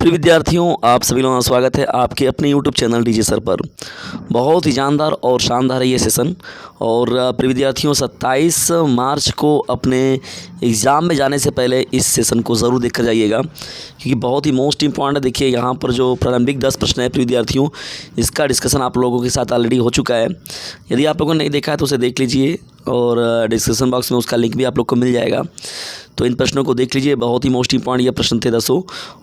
प्रिय विद्यार्थियों, आप सभी लोगों का स्वागत है आपके अपने YouTube चैनल डीजे सर पर। बहुत ही जानदार और शानदार है ये सेशन। और प्रिय विद्यार्थियों, 27 मार्च को अपने एग्ज़ाम में जाने से पहले इस सेशन को ज़रूर देख कर जाइएगा, क्योंकि बहुत ही मोस्ट इम्पॉर्टेंट है। देखिए यहाँ पर जो प्रारंभिक 10 प्रश्न है प्रिय विद्यार्थियों, इसका डिस्कशन आप लोगों के साथ ऑलरेडी हो चुका है। यदि आप लोगों ने नहीं देखा है तो उसे देख लीजिए, और डिस्क्रिप्शन बॉक्स में उसका लिंक भी आप लोग को मिल जाएगा। तो इन प्रश्नों को देख लीजिए, बहुत ही मोस्ट इंपॉर्टेंट ये प्रश्न थे 10।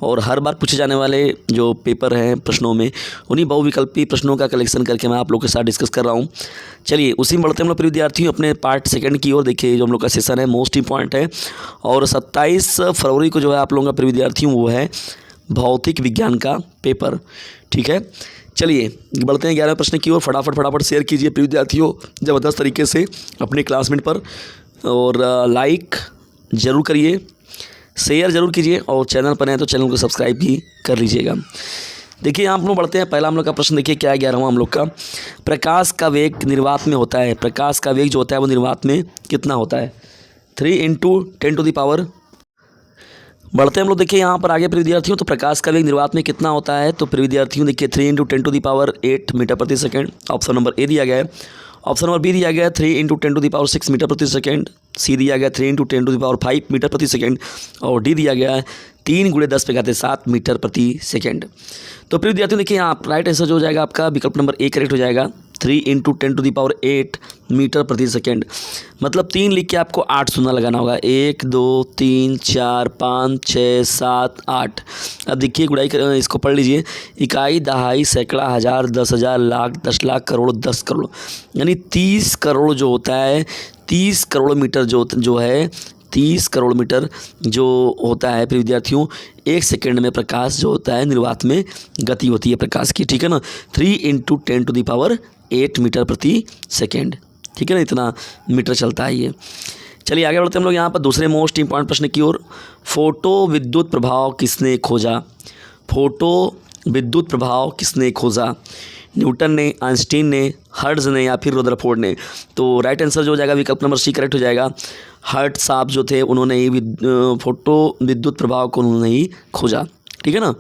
और हर बार पूछे जाने वाले जो पेपर हैं प्रश्नों में, उन्हीं बहुविकल्पी प्रश्नों का कलेक्शन करके मैं आप लोग के साथ डिस्कस कर रहा हूँ। चलिए उसी में बढ़ते हम लोग प्रिय विद्यार्थियों अपने पार्ट सेकंड की ओर। देखिए जो हम लोग का सेशन है मोस्ट इंपॉर्टेंट है, और 27 फरवरी को जो है आप लोगों का प्रिय विद्यार्थियों वो है भौतिक विज्ञान का पेपर। ठीक है, चलिए बढ़ते हैं 11वें प्रश्न की ओर। फटाफट शेयर कीजिए प्रिय विद्यार्थियों ज़बरदस्त तरीके से अपने क्लासमेट पर, और लाइक ज़रूर करिए, शेयर ज़रूर कीजिए, और चैनल पर हैं तो चैनल को सब्सक्राइब भी कर लीजिएगा। देखिए यहाँ हम लोग बढ़ते हैं। पहला हम लोग का प्रश्न देखिए क्या है 11वां हम लोग का। प्रकाश का वेग निर्वात में होता है, प्रकाश का वेग जो होता है वो निर्वात में कितना होता है? 3 × 10⁻। बढ़ते हैं हम लोग। देखिए यहाँ पर आगे प्रिय विद्यार्थियों, तो प्रकाश का वेग निर्वात में कितना होता है? तो प्रिय विद्यार्थियों देखिए 3 × 10⁸ मीटर प्रति सेकंड। ऑप्शन नंबर ए दिया गया है। ऑप्शन नंबर बी दिया गया है 3 × 10⁶ मीटर प्रति सेकंड। सी दिया गया 3 × 10⁵ मीटर प्रति सेकंड। और डी दिया गया है 3 × 10⁻7 मीटर प्रति सेकंड। तो प्रिय विद्यार्थियों देखिए यहाँ राइट आंसर जो हो जाएगा आपका विकल्प नंबर ए करेक्ट हो जाएगा। 3 × 10⁸ मीटर प्रति सेकंड, मतलब 3 लिख के आपको 8 शून्य लगाना होगा। 1 2 3 4 5 6 7 8। अब देखिए गुड़ाई इसको पढ़ लीजिए। इकाई, दहाई, सैकड़ा, हज़ार, 10,000, लाख, 10 लाख, करोड़, 10 करोड़, यानी 30 करोड़ जो होता है। 30 करोड़ मीटर जो है 30 करोड़ मीटर जो होता है प्रिय विद्यार्थियों, 1 सेकंड में प्रकाश जो होता है निर्वात में गति होती है प्रकाश की। ठीक है ना, 3 × 10⁸ मीटर प्रति सेकंड। ठीक है ना, इतना मीटर चलता है ये। चलिए आगे बढ़ते हैं हम लोग यहाँ पर दूसरे मोस्ट इंपॉर्टेंट प्रश्न की ओर। फोटो विद्युत प्रभाव किसने खोजा? फोटो विद्युत प्रभाव किसने खोजा? न्यूटन ने, आइंस्टीन ने, हर्ट्ज ने, या फिर रदरफोर्ड ने? तो राइट आंसर जो हो जाएगा विकल्प नंबर सी करेक्ट हो जाएगा। हर्ट्ज साहब जो थे उन्होंने ही फोटो विद्युत प्रभाव को उन्होंने ही खोजा। ठीक है ना।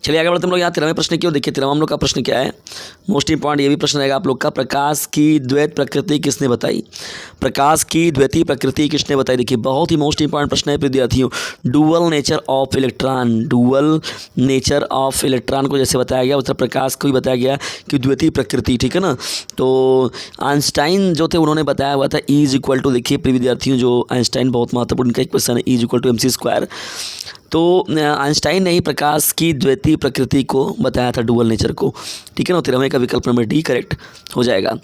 चलिए आगे बढ़ते हम लोग यहाँ 13वें प्रश्न की ओर। देखिए 13वां हम लोग का प्रश्न क्या है, मोस्ट इंपॉर्टेंट ये भी प्रश्न रहेगा आप लोग का। प्रकाश की द्वैत प्रकृति किसने बताई? प्रकाश की द्वैतीय प्रकृति किसने बताई? देखिए बहुत ही मोस्ट इंपॉर्टेंट प्रश्न है विद्यार्थियों। Dual nature of electron, dual nature of electron को जैसे बताया गया उस तरह प्रकाश को भी बताया गया कि द्वैतीय प्रकृति। ठीक है ना। तो आइंस्टाइन जो थे उन्होंने बताया हुआ था E=, देखिए प्रिय विद्यार्थियों जो आइंस्टाइन बहुत महत्वपूर्ण इनका एक क्वेश्चन है, E=mc²। तो आइंस्टाइन ने ही प्रकाश की द्वैतीय प्रकृति को बताया था, डुअल नेचर को। ठीक है ना। 13वें का विकल्प नंबर डी करेक्ट हो जाएगा।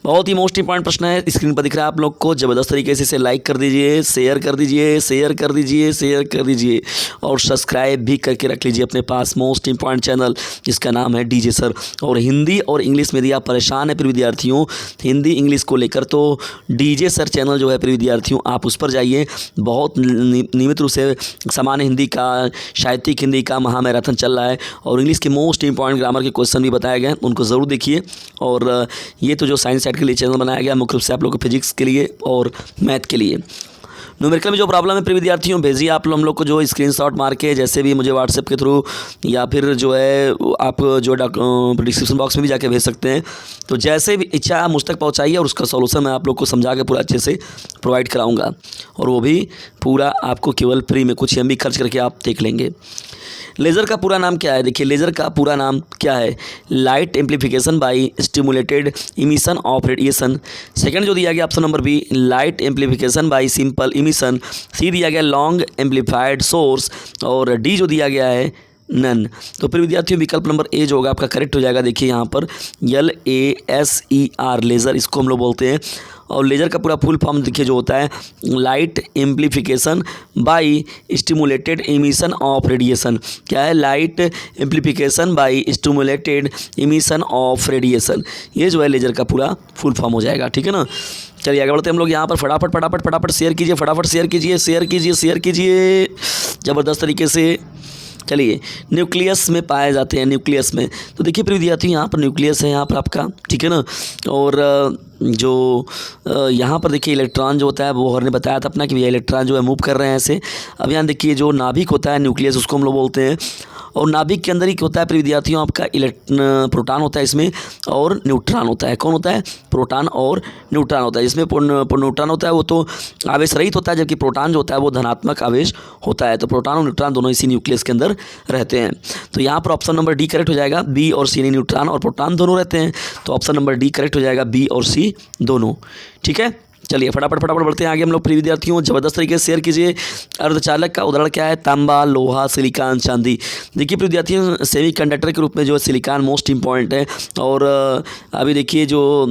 बहुत ही मोस्ट इंपॉर्टेंट प्रश्न है, स्क्रीन पर दिख रहा है आप लोग को। ज़बरदस्त तरीके से इसे लाइक कर दीजिए, शेयर कर दीजिए, शेयर कर दीजिए, शेयर कर दीजिए, और सब्सक्राइब भी करके रख लीजिए अपने पास मोस्ट इंपॉर्टेंट चैनल जिसका नाम है डीजे सर। और हिंदी और इंग्लिश में यदि आप परेशान हैं प्रिय विद्यार्थियों हिंदी इंग्लिश को लेकर, तो डीजे सर चैनल जो है प्रिय विद्यार्थियों आप उस पर जाइए। बहुत नियमित रूप से सामान्य हिंदी का, साहित्यिक हिंदी का महामैराथन चल रहा है, और इंग्लिश के मोस्ट इंपॉर्टेंट ग्रामर के क्वेश्चन भी बताए गए हैं, उनको ज़रूर देखिए। और ये तो जो साइंस के लिए चैनल बनाया गया मुख्य रूप से आप लोगों को फिजिक्स के लिए और मैथ के लिए। न्यूमेरिकल में जो प्रॉब्लम है प्रिय विद्यार्थियों भेजिए आप हम लोग को, जो स्क्रीनशॉट मार के, जैसे भी मुझे व्हाट्सएप के थ्रू, या फिर जो है आप जो डिस्क्रिप्शन बॉक्स में भी जाके भेज सकते हैं। तो जैसे भी इच्छा मुझ तक पहुँचाइए, और उसका सॉल्यूशन मैं आप लोग को समझा के पूरा अच्छे से प्रोवाइड कराऊँगा, और वो भी पूरा आपको केवल फ्री में, कुछ MB खर्च करके आप देख लेंगे। लेज़र का पूरा नाम क्या है? देखिए लेज़र का पूरा नाम क्या है? Light amplification by stimulated emission of radiation. Second जो दिया गया option number B, light amplification by simple emission. C दिया गया लॉन्ग एम्प्लीफाइड सोर्स, और डी जो दिया गया है नन। तो फिर विद्यार्थियों विकल्प नंबर ए जो होगा आपका करेक्ट हो जाएगा। देखिए यहाँ पर LASER लेज़र इसको हम लोग बोलते हैं। और लेज़र का पूरा फुल फॉर्म देखिए जो होता है light amplification by stimulated emission of radiation. क्या है? Light amplification by stimulated emission of radiation, ये जो है लेज़र का पूरा फुल फॉर्म हो जाएगा। ठीक है ना। चलिए आगे बढ़ते हैं हम लोग यहाँ पर। फटाफट शेयर कीजिए, फटाफट शेयर कीजिए, शेयर कीजिए, शेयर कीजिए ज़बरदस्त तरीके से। चलिए, न्यूक्लियस में पाए जाते हैं, न्यूक्लियस में। तो देखिए प्रिय विद्यार्थियों, यहाँ पर न्यूक्लियस है यहाँ पर आपका, ठीक है ना। और जो यहाँ पर देखिए इलेक्ट्रॉन जो होता है, वो हमने बताया था अपना कि भैया इलेक्ट्रॉन जो है मूव कर रहे हैं ऐसे। अब यहाँ देखिए जो नाभिक होता है न्यूक्लियस, उसको हम लोग बोलते हैं। और नाभिक के अंदर ही होता है प्रिय विद्यार्थियों आपका प्रोटॉन होता है इसमें, और न्यूट्रॉन होता है। कौन होता है? प्रोटॉन और न्यूट्रॉन होता है। जिसमें न्यूट्रॉन होता है वो तो आवेश रहित होता है, जबकि प्रोटॉन जो होता है वो धनात्मक आवेश होता है। तो प्रोटॉन और न्यूट्रॉन दोनों इसी न्यूक्लियस के अंदर रहते हैं। तो यहाँ पर ऑप्शन नंबर डी करेक्ट हो जाएगा। बी और सी, न्यूट्रॉन और प्रोटॉन दोनों रहते हैं, तो ऑप्शन नंबर डी करेक्ट हो जाएगा, बी और सी दोनों। ठीक है, चलिए फटाफट बढ़ते हैं आगे हम लोग। प्रिय विद्यार्थियों, ज़बरदस्त तरीके से शेयर कीजिए। अर्धचालक का उदाहरण क्या है? तांबा, लोहा, सिलिकॉन, चांदी। देखिए प्रिय विद्यार्थियों, सेमीकंडक्टर के रूप में जो है सिलिकॉन मोस्ट इंपॉर्टेंट है। और अभी देखिए जो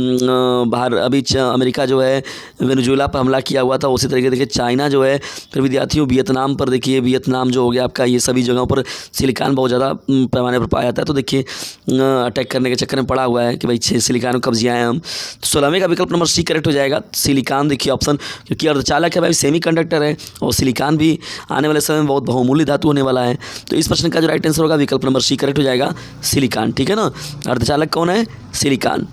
बाहर अभी अमेरिका जो है वेनेजुएला पर हमला किया हुआ था, उसी तरीके देखिए चाइना जो है प्रिय विद्यार्थियों वियतनाम पर, देखिए वियतनाम जो हो गया आपका, ये सभी जगहों पर सिलिकॉन बहुत ज़्यादा पैमाने पर पाया जाता है। तो देखिए अटैक करने के चक्कर में पड़ा हुआ है कि भाई सिलिकॉन को कब जियाएँ हम। तो 16वें का विकल्प नंबर सी करेक्ट हो जाएगा, सिलिकॉन। देखिए ऑप्शन, क्योंकि अर्धचालक है भाई, सेमीकंडक्टर है, और सिलिकॉन भी आने वाले समय में बहुत बहुमूल्य धातु होने वाला है। तो इस प्रश्न का जो राइट आंसर होगा विकल्प नंबर सी करेक्ट हो जाएगा, सिलिकॉन। ठीक है ना, अर्धचालक कौन है? सिलिकॉन।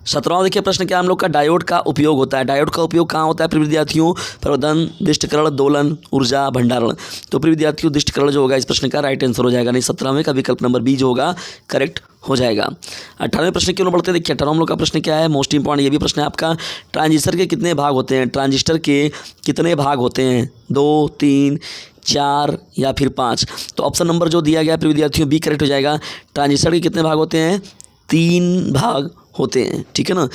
17वां देखिए प्रश्न क्या हम लोग का? डायोड का उपयोग होता है। डायोड का उपयोग कहाँ होता है प्रिय विद्यार्थियों? प्रवर्धन, दिष्टकरण, दोलन, ऊर्जा भंडारण। तो प्रिय विद्यार्थियों दिष्टकरण जो होगा इस प्रश्न का राइट आंसर हो जाएगा। नहीं, 17वें का विकल्प नंबर बी जो होगा करेक्ट हो जाएगा। 18वें प्रश्न क्यों बढ़ते हैं? देखिए 18वां हम लोग का प्रश्न क्या है? मोस्ट इंपॉर्टेंट ये भी प्रश्न है आपका। ट्रांजिस्टर के कितने भाग होते हैं? ट्रांजिस्टर के कितने भाग होते हैं? 2, 3, 4 या फिर 5? तो ऑप्शन नंबर जो दिया गया प्रिय विद्यार्थियों बी करेक्ट हो जाएगा। ट्रांजिस्टर के कितने भाग होते हैं? 3 भाग होते हैं। ठीक है ना,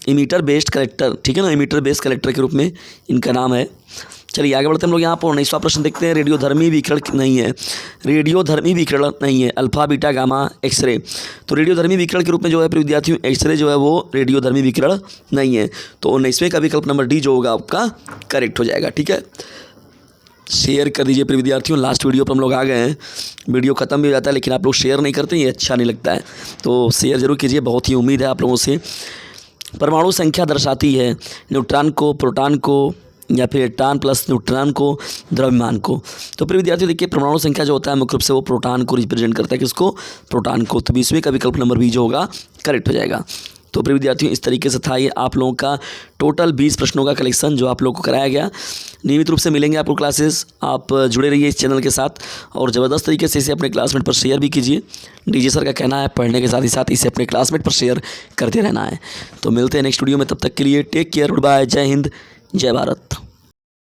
इमीटर बेस्ड कलेक्टर, ठीक है ना, इमीटर बेस्ड कलेक्टर के रूप में इनका नाम है। चलिए आगे बढ़ते हैं हम लोग। यहाँ पर 19वां प्रश्न देखते हैं। रेडियोधर्मी विकिरण नहीं है, रेडियोधर्मी विकिरण नहीं है, अल्फा, बीटा, गामा, एक्सरे। तो रेडियोधर्मी विकिरण के रूप में जो है प्रिय विद्यार्थियों एक्सरे जो है वो रेडियोधर्मी विकिरण नहीं है। तो 19वें का विकल्प नंबर डी जो होगा आपका करेक्ट हो जाएगा। ठीक है, शेयर कर दीजिए प्रिय विद्यार्थियों। लास्ट वीडियो पर हम लोग आ गए हैं, वीडियो ख़त्म भी हो जाता है लेकिन आप लोग शेयर नहीं करते, ये अच्छा नहीं लगता है। तो शेयर जरूर कीजिए, बहुत ही उम्मीद है आप लोगों से। परमाणु संख्या दर्शाती है न्यूट्रॉन को, प्रोटॉन को, या फिर इलेक्ट्रॉन प्लस न्यूट्रॉन को, द्रव्यमान को। तो प्रिय विद्यार्थियों देखिए परमाणु संख्या जो होता है मुख्य रूप से वो प्रोटॉन को रिप्रेजेंट करता है। किसको? प्रोटॉन को। तो 20वें का विकल्प नंबर बी जो होगा करेक्ट हो जाएगा। तो प्रिय विद्यार्थियों इस तरीके से था ये आप लोगों का टोटल 20 प्रश्नों का कलेक्शन जो आप लोगों को कराया गया। नियमित रूप से मिलेंगे आपको क्लासेस, आप जुड़े रहिए इस चैनल के साथ और ज़बरदस्त तरीके से इसे अपने क्लासमेट पर शेयर भी कीजिए। डीजे सर का कहना है पढ़ने के साथ ही साथ इसे अपने क्लासमेट पर शेयर करते रहना है। तो मिलते हैं नेक्स्ट वीडियो में, तब तक के लिए टेक केयर, गुड बाय, जय हिंद, जय भारत।